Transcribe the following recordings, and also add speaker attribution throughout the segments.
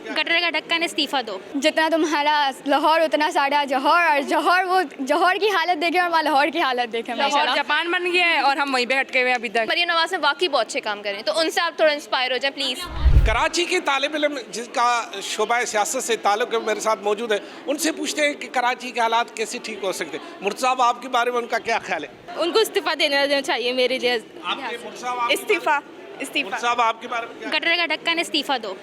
Speaker 1: Gutter का ढक्कन इस्तीफा दो।
Speaker 2: जितना तुम्हारा लाहौर उतना सारा जौहर, और जौहर वो जौहर की हालत देखे और वहाँ लाहौर की हालत देखे।
Speaker 3: लाहौर जापान बन गया है और हम वहीं पे अटके हुए हैं अभी तक।
Speaker 4: मरियम नवाज ने वाकई बहुत अच्छे काम करे, तो उनसे आप थोड़ा इंस्पायर हो जाए प्लीज़।
Speaker 5: कराची के तालिब इल्म जिसका शोबा सियासत से ताल्लुक मेरे साथ मौजूद है, उनसे पूछते हैं कि कराची के हालात कैसे ठीक हो सकते हैं। मुर्तज़ा साहब आपके बारे में उनका क्या ख्याल है?
Speaker 4: उनको इस्तीफा देना चाहिए मेरे लिए।
Speaker 5: इस्तीफा मुर्तज़ा साहब आपके बारे में क्या?
Speaker 1: गटर का ढक्कन इस्तीफा दो।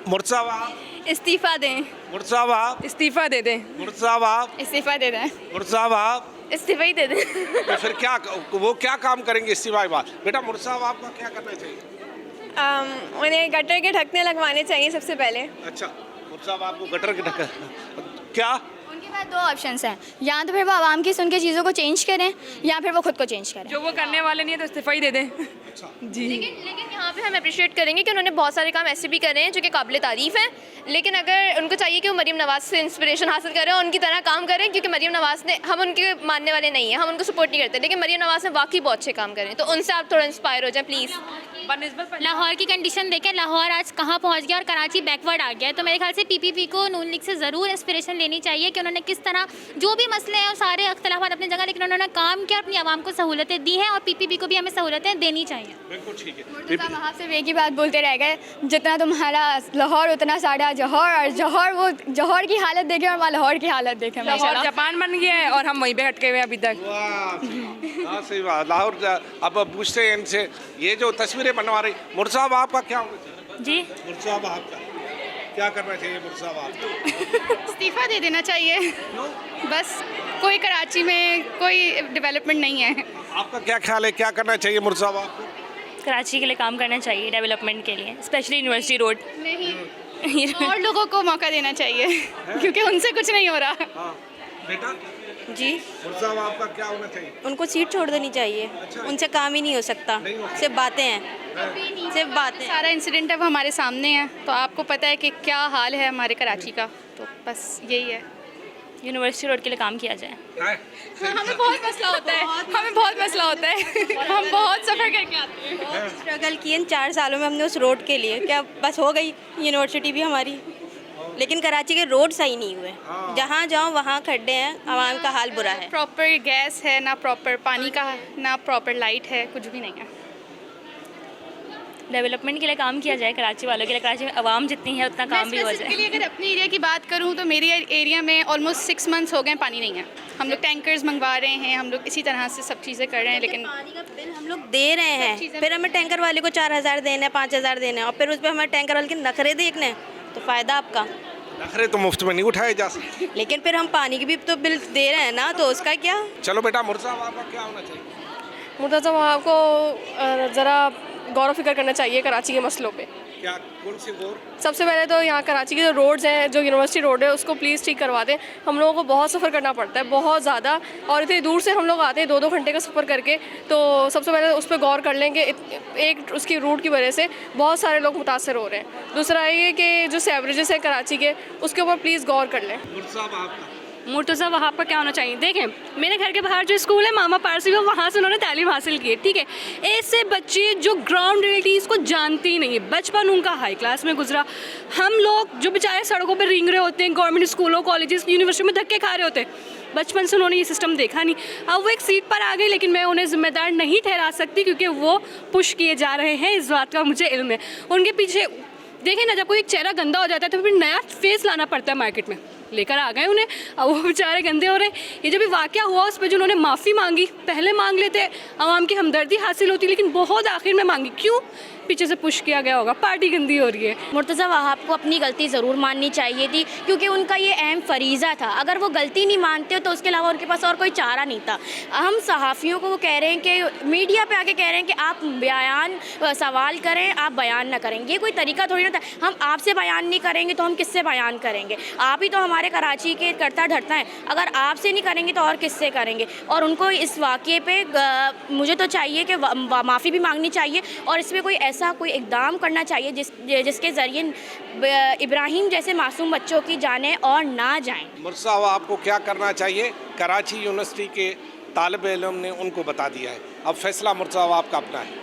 Speaker 5: मुर्तज़ा साहब
Speaker 4: इस्तीफा दें।
Speaker 5: मुर्तज़ा साहब
Speaker 3: इस्तीफा दे दें।
Speaker 5: मुर्तज़ा साहब
Speaker 4: इस्तीफा दे दें।
Speaker 5: मुर्तज़ा साहब
Speaker 4: इस्तीफा ही दे दें।
Speaker 5: तो फिर क्या वो क्या काम करेंगे इस्तीफा के बाद? बेटा मुर्तज़ा साहब आपका क्या करना चाहिए?
Speaker 4: उन्हें गटर के ढकने लगवाने चाहिए सबसे पहले।
Speaker 5: अच्छा, मुर्तज़ा साहब आपको गटर के ढक्कन क्या?
Speaker 2: उनके पास दो ऑप्शंस हैं, या तो फिर वो आवाम की सुन के चीज़ों को चेंज करें, या फिर वो खुद को चेंज करें।
Speaker 3: जो वो करने वाले नहीं है तो इस्तीफा ही दे दें। जी।
Speaker 4: लेकिन यहाँ पे हम अप्रिशिएट करेंगे कि उन्होंने बहुत सारे काम ऐसे भी करे हैं जो कि काबिल तारीफ़ हैं, लेकिन अगर उनको चाहिए कि वो मरियम नवाज से इंस्पिरेशन हासिल करें और उनकी तरह काम करें, क्योंकि मरियम नवाज ने, हम उनके मानने वाले नहीं हैं, हम उनको सपोर्ट नहीं करते, लेकिन मरियम नवाज ने वाकई बहुत अच्छे काम करें, तो उनसे आप थोड़ा इंस्पायर हो जाए प्लीज़।
Speaker 1: लाहौर की कंडीशन देखें, लाहौर आज कहाँ पहुँच गया और कराची बैकवर्ड आ गया है। तो मेरे ख्याल से पीपीपी को नून लीग से ज़रूर इंस्पिरेशन लेनी चाहिए कि उन्होंने किस तरह, जो भी मसले हैं सारे अख्तलाफात अपनी जगह, लेकिन उन्होंने काम किया, अपनी आवाम को सहूलतें दी हैं, और पीपीपी को भी हमें सहूलतें देनी चाहिए।
Speaker 5: बिल्कुल ठीक है।
Speaker 2: मुर्तज़ा वहाँ से एक ही बात बोलते रह गए, जितना तुम्हारा लाहौर उतना सारा जौहर, और जौहर वो जौहर की हालत देखे और वहाँ लाहौर की हालत देखे।
Speaker 3: लाहौर जापान बन गया है और हम वहीं पे अटके हुए हैं अभी तक।
Speaker 5: हाँ सही बात। लाहौर अब पूछते हैं इनसे, ये जो तस्वीरें बनवा रही, मुर्तज़ा साहब आपका क्या होना चाहिए?
Speaker 1: जी,
Speaker 5: मुर्तज़ा साहब आपका क्या करना चाहिए? मुर्तज़ा साहब आपको
Speaker 4: इस्तीफा दे देना चाहिए। बस कोई कराची में कोई डेवलपमेंट नहीं है।
Speaker 5: आपका क्या ख्याल है, क्या करना चाहिए मुर्तज़ा साहब आपको?
Speaker 1: कराची के लिए काम करना चाहिए, डेवलपमेंट के लिए, स्पेशली यूनिवर्सिटी रोड।
Speaker 4: नहीं, और लोगों को मौका देना चाहिए क्योंकि उनसे कुछ नहीं हो रहा।
Speaker 5: हाँ बेटा
Speaker 6: जी,
Speaker 5: मुर्तज़ा साहब आपका क्या होना चाहिए?
Speaker 6: उनको सीट छोड़ देनी चाहिए। उनसे काम ही नहीं हो सकता, सिर्फ बातें हैं, सिर्फ बातें।
Speaker 4: सारा इंसिडेंट अब हमारे सामने है, तो आपको पता है कि क्या हाल है हमारे कराची का, तो बस यही है।
Speaker 1: यूनिवर्सिटी रोड के लिए काम किया जाए।
Speaker 4: हमें बहुत मसला होता है, हमें बहुत मसला होता है। हम बहुत सफ़र करके आते हैं।
Speaker 6: बहुत स्ट्रगल किए इन 4 सालों में हमने उस रोड के लिए। क्या बस हो गई यूनिवर्सिटी भी हमारी, लेकिन कराची के रोड सही नहीं हुए। जहाँ जाओ वहाँ खड्डे हैं, आवाम का हाल बुरा है।
Speaker 4: प्रॉपर गैस है ना, प्रॉपर पानी का ना, प्रॉपर लाइट है, कुछ भी नहीं है।
Speaker 1: डेवलपमेंट के लिए काम किया जाए कराची वालों के लिए। कराची में आवाम जितनी है उतना काम भी हो जाए।
Speaker 4: स्पेसिफिकली अगर अपने एरिया की बात करूँ तो मेरे एरिया में ऑलमोस्ट 6 मंथ्स हो गए पानी नहीं है। हम लोग टैंकर्स मंगवा रहे हैं, हम लोग इसी तरह से सब चीज़ें कर रहे हैं, लेकिन
Speaker 6: पानी का बिल हम लोग दे रहे हैं, फिर हमें टैंकर वाले को 4000 देने, 5000 देने, और फिर उस पर हमें टैंकर वाले के नखरे देखने, तो फ़ायदा आपका।
Speaker 5: नखरे तो मुफ्त में नहीं उठाए जा सकते।
Speaker 6: लेकिन फिर हम पानी की भी तो बिल दे रहे हैं ना, तो उसका क्या?
Speaker 5: चलो बेटा, मुर्तज़ा साहब आपका क्या होना चाहिए?
Speaker 7: मुर्तज़ा वहाँ को ज़रा गौर व फिक्र करना चाहिए कराची के मसलों पे।
Speaker 5: क्या, कौन सी गौर?
Speaker 7: सबसे पहले तो यहाँ कराची की जो रोड्स हैं, जो यूनिवर्सिटी रोड है, उसको प्लीज़ ठीक करवा दें। हम लोगों को बहुत सफ़र करना पड़ता है, बहुत ज़्यादा, और इतनी दूर से हम लोग आते हैं 2-2 घंटे का सफ़र करके। तो सबसे पहले उस पर गौर कर लेंगे। एक उसकी रूट की वजह से बहुत सारे लोग मुतासर हो रहे हैं। दूसरा ये कि जो सेवरेजेस हैं कराची के, उसके ऊपर प्लीज़ गौर कर लें।
Speaker 5: मुर्तज़ा साहब आपका
Speaker 8: मुर्तज़ा वहाँ पर क्या होना चाहिए? देखें, मेरे घर के बाहर जो स्कूल है मामा पारसी, वो वहाँ से उन्होंने तालीम हासिल की है, ठीक है। ऐसे बच्चे जो ग्राउंड रियलिटीज़ को जानते ही नहीं है, बचपन उनका हाई क्लास में गुजरा। हम लोग जो बेचारे सड़कों पर रेंग रहे होते हैं, गवर्नमेंट स्कूलों, कॉलेजेस, यूनिवर्सिटी में धक्के खा रहे होते हैं, बचपन से उन्होंने ये सिस्टम देखा नहीं। अब वो एक सीट पर आ गई, लेकिन मैं उन्हें ज़िम्मेदार नहीं ठहरा सकती, क्योंकि वो पुश किए जा रहे हैं, इस बात का मुझे इल्म है। उनके पीछे देखें ना, जब कोई एक चेहरा गंदा हो जाता है तो फिर नया फेस लाना पड़ता है मार्केट में, लेकर आ गए उन्हें, अब वो बेचारे गंदे हो रहे हैं। ये जो भी वाक़या हुआ उस पर जो उन्होंने माफ़ी मांगी, पहले मांग लेते आवाम की हमदर्दी हासिल होती, लेकिन बहुत आखिर में मांगी, क्यों? पीछे से पुश किया गया होगा, पार्टी गंदी हो रही है।
Speaker 2: मुर्तज़ा वहाब को अपनी गलती ज़रूर माननी चाहिए थी, क्योंकि उनका ये अहम फरीज़ा था। अगर वो गलती नहीं मानते तो उसके अलावा उनके पास और कोई चारा नहीं था। हम सहाफ़ियों को वो कह रहे हैं कि मीडिया पे आके कह रहे हैं कि आप बयान सवाल करें, आप बयान ना करें, ये कोई तरीका थोड़ी ना था। हम आपसे बयान नहीं करेंगे तो हम किससे बयान करेंगे? आप ही तो हमारे कराची के करता धरता है, अगर आपसे नहीं करेंगे तो और किससे करेंगे? और उनको इस वाक़े पे मुझे तो चाहिए कि माफ़ी भी मांगनी चाहिए, और इसमें कोई ऐसा कोई इक़दाम करना चाहिए जिसके ज़रिए इब्राहिम जैसे मासूम बच्चों की जानें और ना जाएं।
Speaker 5: मुर्तज़ा साहब आपको क्या करना चाहिए? कराची यूनिवर्सिटी के तालिब इल्म ने उनको बता दिया है, अब फैसला मुर्तज़ा साहब आपका अपना है।